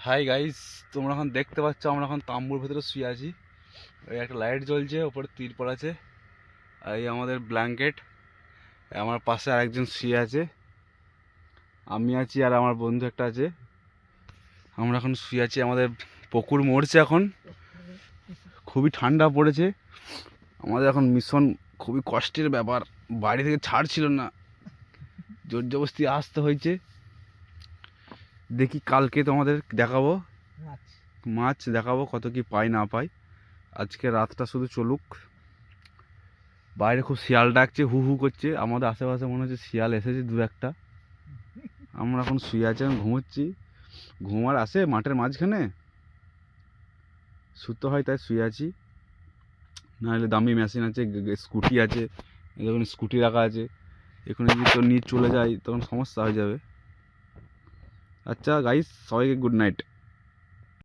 Hi guys, তোমরা এখন দেখতে পাচ্ছ আমরা এখন তাম্বুর ভেতরে শুয়ে আছি। ওই একটা লাইট জ্বলছে, ওপরে তিরপল আছে, আর এই আমাদের ব্ল্যাঙ্কেট। আমার পাশে আরেকজন শুয়ে আছে, আমি আছি, আর আমার বন্ধু একটা আছে। আমরা এখন শুয়ে আছি, আমাদের পুকুর মরছে এখন, খুবই ঠান্ডা পড়েছে। আমাদের এখন মিশন খুবই কষ্টের ব্যাপার, বাড়ি থেকে ছাড় ছিল না, জোর জবরদস্তি আসতে হয়েছে। দেখি কালকে তোমাদের দেখাবো, মাছ দেখাবো কত কি পাই না পাই। আজকে রাতটা শুধু চলুক। বাইরে খুব শিয়াল ডাকছে, হু হু করছে, আমাদের আশেপাশে মনে হচ্ছে শিয়াল এসেছে দু একটা। আমরা এখন শুয়ে আছি, আমি ঘুমোচ্ছি। ঘুমার আসে মাঠের মাঝখানে, শুতে হয় তাই শুয়ে আছি। নাহলে দামি মেশিন আছে, স্কুটি আছে, যখন স্কুটি রাখা আছে, এখানে যদি তো নিয়ে চলে যায় তখন সমস্যা হয়ে যাবে। আচ্ছা গাইস, সবাইকে গুড নাইট।